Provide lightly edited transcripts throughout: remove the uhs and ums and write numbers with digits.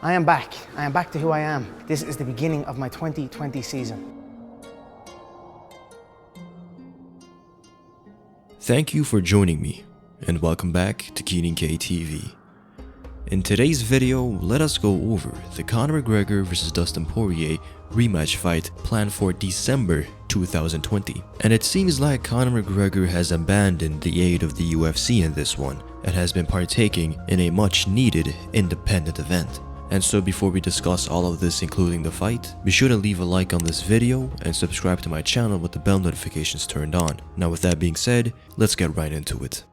I am back. I am back to who I am. This is the beginning of my 2020 season. Thank you for joining me, and welcome back to Keenan K TV. In today's video, let us go over the Conor McGregor vs Dustin Poirier rematch fight planned for December 2020. And it seems like Conor McGregor has abandoned the aid of the UFC in this one, and has been partaking in a much needed independent event. And so before we discuss all of this including the fight, be sure to leave a like on this video and subscribe to my channel with the bell notifications turned on. Now with that being said, let's get right into it.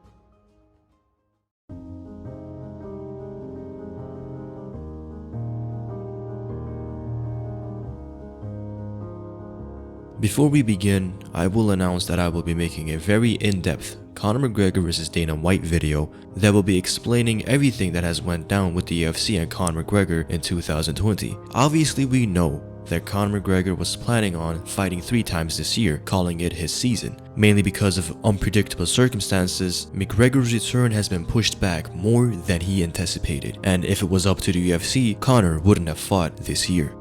Before we begin, I will announce that I will be making a very in-depth Conor McGregor vs Dana White video that will be explaining everything that has went down with the UFC and Conor McGregor in 2020. Obviously, we know that Conor McGregor was planning on fighting 3 times this year, calling it his season. Mainly because of unpredictable circumstances, McGregor's return has been pushed back more than he anticipated, and if it was up to the UFC, Conor wouldn't have fought this year.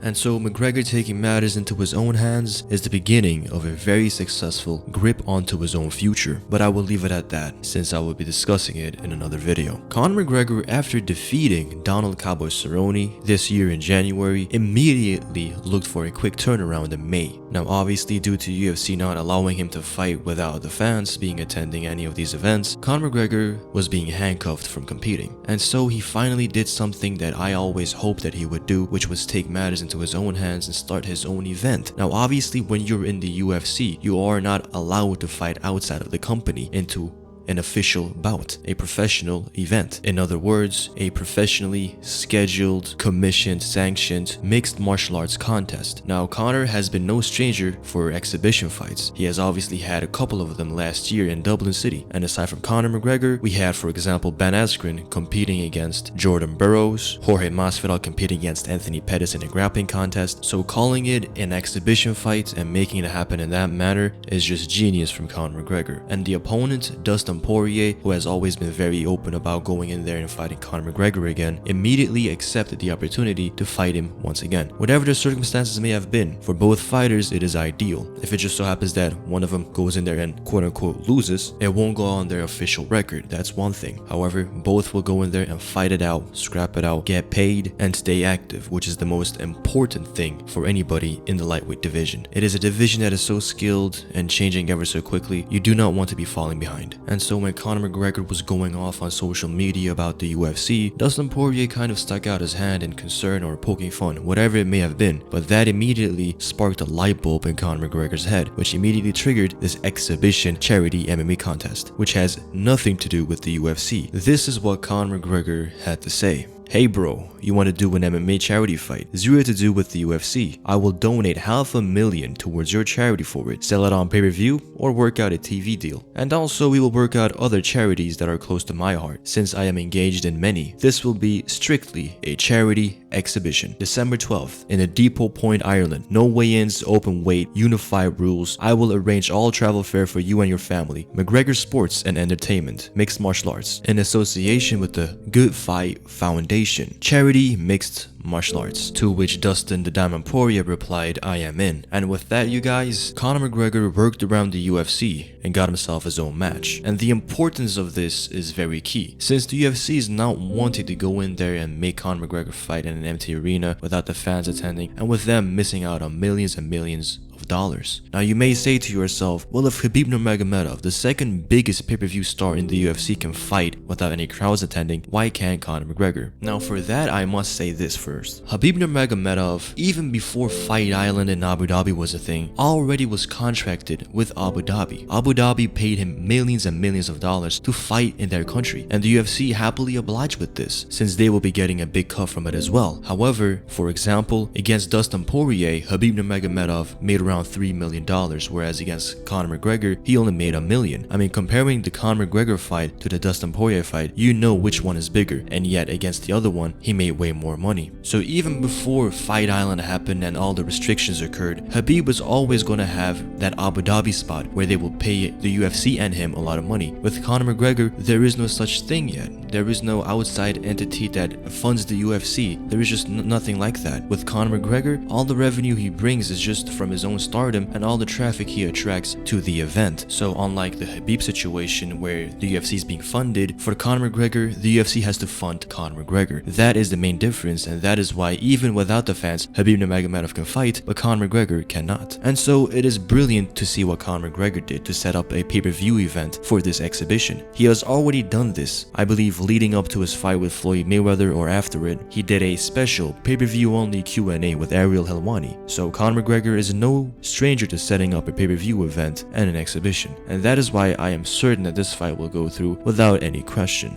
And so McGregor taking matters into his own hands is the beginning of a very successful grip onto his own future, but I will leave it at that since I will be discussing it in another video. Conor McGregor, after defeating Donald Cowboy Cerrone this year in January, immediately looked for a quick turnaround in May. Now obviously, due to UFC not allowing him to fight without the fans being attending any of these events, Conor McGregor was being handcuffed from competing. And so he finally did something that I always hoped that he would do, which was take matters into his own hands and start his own event. Now obviously, when you're in the UFC, you are not allowed to fight outside of the company into an official bout, a professional event. In other words, a professionally scheduled, commissioned, sanctioned mixed martial arts contest. Now Conor has been no stranger for exhibition fights. He has obviously had a couple of them last year in Dublin City. And aside from Conor McGregor, we had, for example, Ben Askren competing against Jordan Burroughs, Jorge Masvidal competing against Anthony Pettis in a grappling contest. So calling it an exhibition fight and making it happen in that manner is just genius from Conor McGregor. And the opponent, Dustin Poirier, who has always been very open about going in there and fighting Conor McGregor again, immediately accepted the opportunity to fight him once again. Whatever the circumstances may have been, for both fighters it is ideal. If it just so happens that one of them goes in there and quote-unquote loses, it won't go on their official record. That's one thing. However, both will go in there and fight it out, scrap it out, get paid, and stay active, which is the most important thing for anybody in the lightweight division. It is a division that is so skilled and changing ever so quickly, you do not want to be falling behind. And so when Conor McGregor was going off on social media about the UFC, Dustin Poirier kind of stuck out his hand in concern or poking fun, whatever it may have been, but that immediately sparked a light bulb in Conor McGregor's head, which immediately triggered this exhibition charity MMA contest, which has nothing to do with the UFC. This is what Conor McGregor had to say. "Hey bro, you want to do an MMA charity fight? Zero to do with the UFC. I will donate $500,000 towards your charity for it. Sell it on pay-per-view or work out a TV deal. And also we will work out other charities that are close to my heart, since I am engaged in many. This will be strictly a charity exhibition. December 12th in a Depot Point, Ireland. No weigh-ins, open weight, unified rules. I will arrange all travel fare for you and your family. McGregor Sports and Entertainment, Mixed Martial Arts, in association with the Good Fight Foundation. Charity Mixed Martial Arts, to which Dustin the Diamond Poirier replied, "I am in." And with that, you guys, Conor McGregor worked around the UFC and got himself his own match. And the importance of this is very key, since the UFC is not wanting to go in there and make Conor McGregor fight in an empty arena without the fans attending, and with them missing out on millions and millions of dollars. Now you may say to yourself, well, if Khabib Nurmagomedov, the second biggest pay-per-view star in the UFC, can fight without any crowds attending, why can't Conor McGregor? Now for that, I must say this first. Khabib Nurmagomedov, even before Fight Island in Abu Dhabi was a thing, already was contracted with Abu Dhabi. Abu Dhabi paid him millions and millions of dollars to fight in their country, and the UFC happily obliged with this, since they will be getting a big cut from it as well. However, for example, against Dustin Poirier, Khabib Nurmagomedov made around around $3 million, whereas against Conor McGregor, he only made $1 million. I mean, comparing the Conor McGregor fight to the Dustin Poirier fight, you know which one is bigger, and yet against the other one, he made way more money. So even before Fight Island happened and all the restrictions occurred, Khabib was always going to have that Abu Dhabi spot where they will pay the UFC and him a lot of money. With Conor McGregor, there is no such thing yet. There is no outside entity that funds the UFC. There is just nothing like that. With Conor McGregor, all the revenue he brings is just from his own stardom and all the traffic he attracts to the event. So unlike the Khabib situation where the UFC is being funded, for Conor McGregor, the UFC has to fund Conor McGregor. That is the main difference, and that is why even without the fans, Khabib Nurmagomedov can fight, but Conor McGregor cannot. And so it is brilliant to see what Conor McGregor did to set up a pay-per-view event for this exhibition. He has already done this. I believe leading up to his fight with Floyd Mayweather or after it, he did a special pay-per-view only Q&A with Ariel Helwani. So Conor McGregor is no stranger to setting up a pay-per-view event and an exhibition, and that is why I am certain that this fight will go through without any question.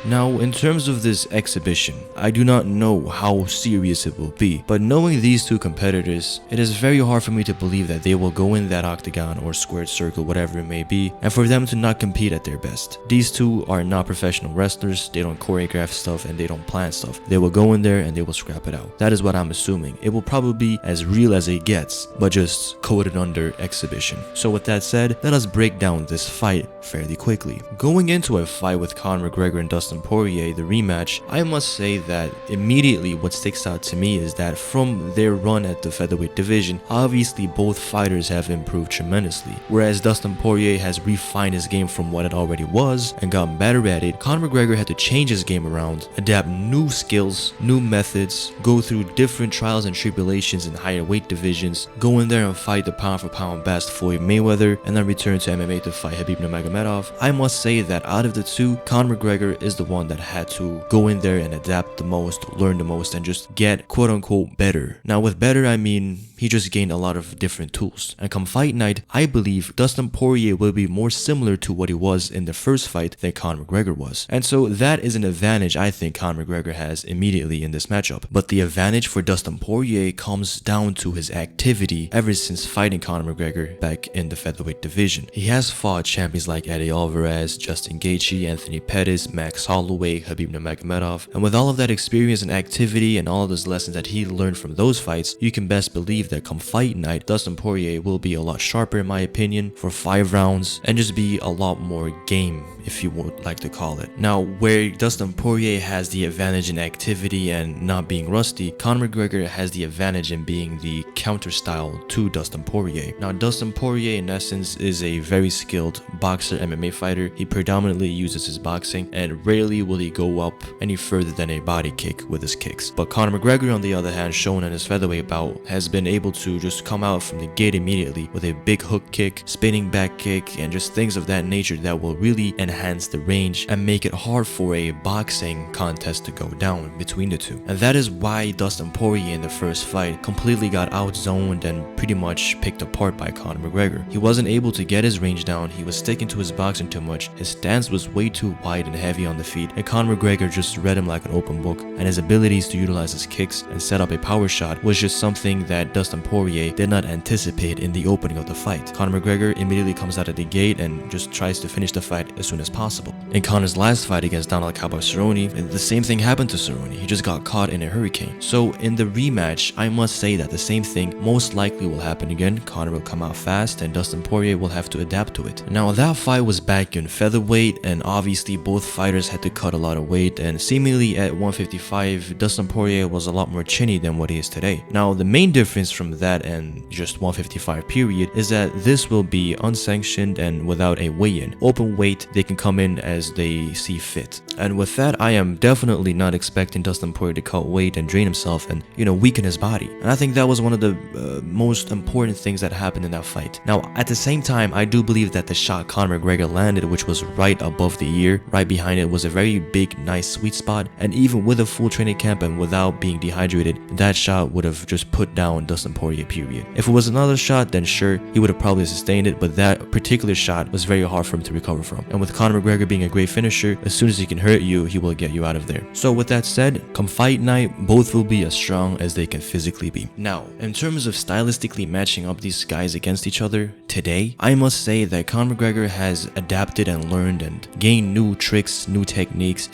Now, in terms of this exhibition, I do not know how serious it will be, but knowing these two competitors, it is very hard for me to believe that they will go in that octagon or squared circle, whatever it may be, and for them to not compete at their best. These two are not professional wrestlers, they don't choreograph stuff and they don't plan stuff. They will go in there and they will scrap it out. That is what I'm assuming. It will probably be as real as it gets, but just coded under exhibition. So with that said, let us break down this fight fairly quickly. Going into a fight with Conor McGregor and Dustin Poirier, the rematch, I must say that immediately what sticks out to me is that from their run at the featherweight division, obviously both fighters have improved tremendously. Whereas Dustin Poirier has refined his game from what it already was and gotten better at it, Conor McGregor had to change his game around, adapt new skills, new methods, go through different trials and tribulations in higher weight divisions, go in there and fight the pound for pound best Floyd Mayweather, and then return to MMA to fight Khabib Nurmagomedov. I must say that out of the two, Conor McGregor is the one that had to go in there and adapt the most, learn the most, and just get quote unquote better. Now with better, I mean he just gained a lot of different tools. And come fight night, I believe Dustin Poirier will be more similar to what he was in the first fight than Conor McGregor was. And so that is an advantage I think Conor McGregor has immediately in this matchup. But the advantage for Dustin Poirier comes down to his activity ever since fighting Conor McGregor back in the featherweight division. He has fought champions like Eddie Alvarez, Justin Gaethje, Anthony Pettis, Max Holloway, Khabib Nurmagomedov, and with all of that experience and activity and all of those lessons that he learned from those fights, you can best believe that come fight night, Dustin Poirier will be a lot sharper in my opinion for 5 rounds and just be a lot more game, if you would like to call it. Now, where Dustin Poirier has the advantage in activity and not being rusty, Conor McGregor has the advantage in being the counter style to Dustin Poirier. Now, Dustin Poirier in essence is a very skilled boxer, MMA fighter. He predominantly uses his boxing and rarely will he go up any further than a body kick with his kicks. But Conor McGregor on the other hand, shown in his featherweight bout, has been able to just come out from the gate immediately with a big hook kick, spinning back kick, and just things of that nature that will really enhance the range and make it hard for a boxing contest to go down between the two. And that is why Dustin Poirier in the first fight completely got outzoned and pretty much picked apart by Conor McGregor. He wasn't able to get his range down, he was sticking to his boxing too much, his stance was way too wide and heavy on the feet, and Conor McGregor just read him like an open book, and his abilities to utilize his kicks and set up a power shot was just something that Dustin Poirier did not anticipate in the opening of the fight. Conor McGregor immediately comes out of the gate and just tries to finish the fight as soon as possible. In Conor's last fight against Donald Cowboy Cerrone, the same thing happened to Cerrone. He just got caught in a hurricane. So in the rematch, I must say that the same thing most likely will happen again. Conor will come out fast and Dustin Poirier will have to adapt to it. Now that fight was back in featherweight, and obviously both fighters had to cut a lot of weight, and seemingly at 155, Dustin Poirier was a lot more chinny than what he is today. Now the main difference from that and just 155 period is that this will be unsanctioned and without a weigh-in. Open weight, they can come in as they see fit. And with that, I am definitely not expecting Dustin Poirier to cut weight and drain himself and, weaken his body. And I think that was one of the most important things that happened in that fight. Now, at the same time, I do believe that the shot Conor McGregor landed, which was right above the ear, right behind it was a very big, nice sweet spot, and even with a full training camp and without being dehydrated, that shot would have just put down Dustin Poirier, period. If it was another shot, then sure, he would have probably sustained it, but that particular shot was very hard for him to recover from. And with Conor McGregor being a great finisher, as soon as he can hurt you, he will get you out of there. So with that said, come fight night, both will be as strong as they can physically be. Now, in terms of stylistically matching up these guys against each other today, I must say that Conor McGregor has adapted and learned and gained new tricks, new techniques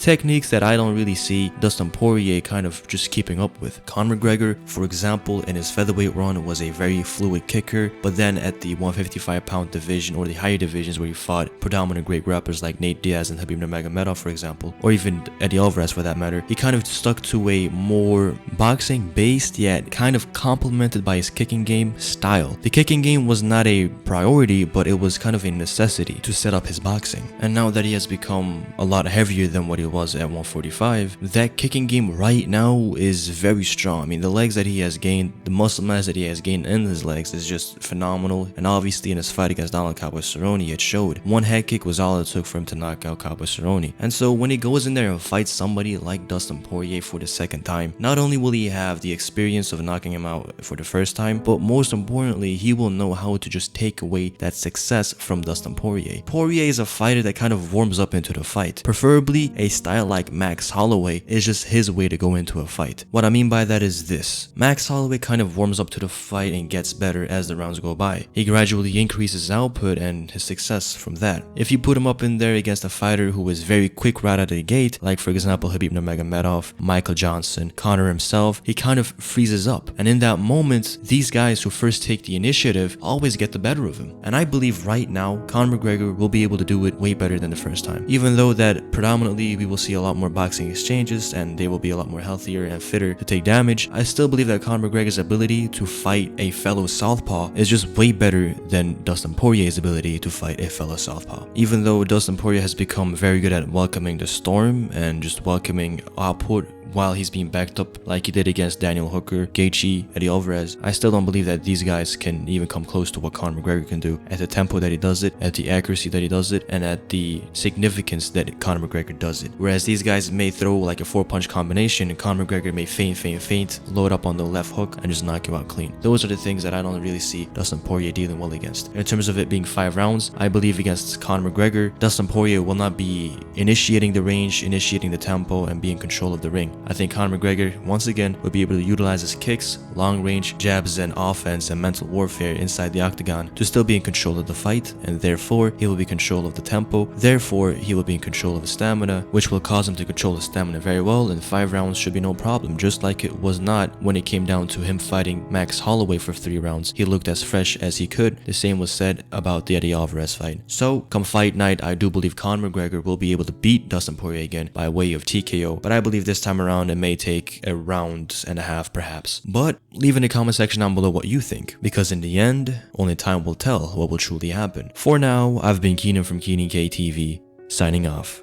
that I don't really see Dustin Poirier kind of just keeping up with. Conor McGregor, for example, in his featherweight run was a very fluid kicker, but then at the 155-pound division or the higher divisions where he fought predominant great grapplers like Nate Diaz and Khabib Nurmagomedov, for example, or even Eddie Alvarez for that matter, he kind of stuck to a more boxing-based yet kind of complemented by his kicking game style. The kicking game was not a priority, but it was kind of a necessity to set up his boxing. And now that he has become a lot heavier than what he was at 145, that kicking game right now is very strong. I mean, the legs that he has gained, the muscle mass that he has gained in his legs is just phenomenal. And obviously in his fight against Donald Cowboy Cerrone, it showed. One head kick was all it took for him to knock out Cowboy Cerrone. And so when he goes in there and fights somebody like Dustin Poirier for the second time, not only will he have the experience of knocking him out for the first time, but most importantly, he will know how to just take away that success from Dustin Poirier. Poirier is a fighter that kind of warms up into the fight. Preferably a style like Max Holloway is just his way to go into a fight. What I mean by that is this. Max Holloway kind of warms up to the fight and gets better as the rounds go by. He gradually increases output and his success from that. If you put him up in there against a fighter who is very quick right out of the gate, like for example Khabib Nurmagomedov, Michael Johnson, Conor himself, he kind of freezes up. And in that moment, these guys who first take the initiative always get the better of him. And I believe right now, Conor McGregor will be able to do it way better than the first time. Even though that predominantly we will see a lot more boxing exchanges and they will be a lot more healthier and fitter to take damage, I still believe that Conor McGregor's ability to fight a fellow southpaw is just way better than Dustin Poirier's ability to fight a fellow southpaw. Even though Dustin Poirier has become very good at welcoming the storm and just welcoming output while he's being backed up like he did against Daniel Hooker, Gaethje, Eddie Alvarez, I still don't believe that these guys can even come close to what Conor McGregor can do at the tempo that he does it, at the accuracy that he does it, and at the significance that Conor McGregor does it. Whereas these guys may throw like a 4-punch combination and Conor McGregor may feint, load up on the left hook and just knock you out clean. Those are the things that I don't really see Dustin Poirier dealing well against. In terms of it being 5 rounds, I believe against Conor McGregor, Dustin Poirier will not be initiating the range, initiating the tempo, and be in control of the ring. I think Conor McGregor, once again, will be able to utilize his kicks, long range, jabs, and offense and mental warfare inside the octagon to still be in control of the fight, and therefore he will be in control of the tempo, therefore he will be in control of his stamina, which will cause him to control his stamina very well, and 5 rounds should be no problem, just like it was not when it came down to him fighting Max Holloway for 3 rounds. He looked as fresh as he could. The same was said about the Eddie Alvarez fight. So, come fight night, I do believe Conor McGregor will be able to beat Dustin Poirier again by way of TKO, but I believe this time around it may take a round and a half perhaps. But leave in the comment section down below what you think, because in the end, only time will tell what will truly happen. For now, I've been Keenan from Keenan KTV, signing off.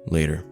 Later.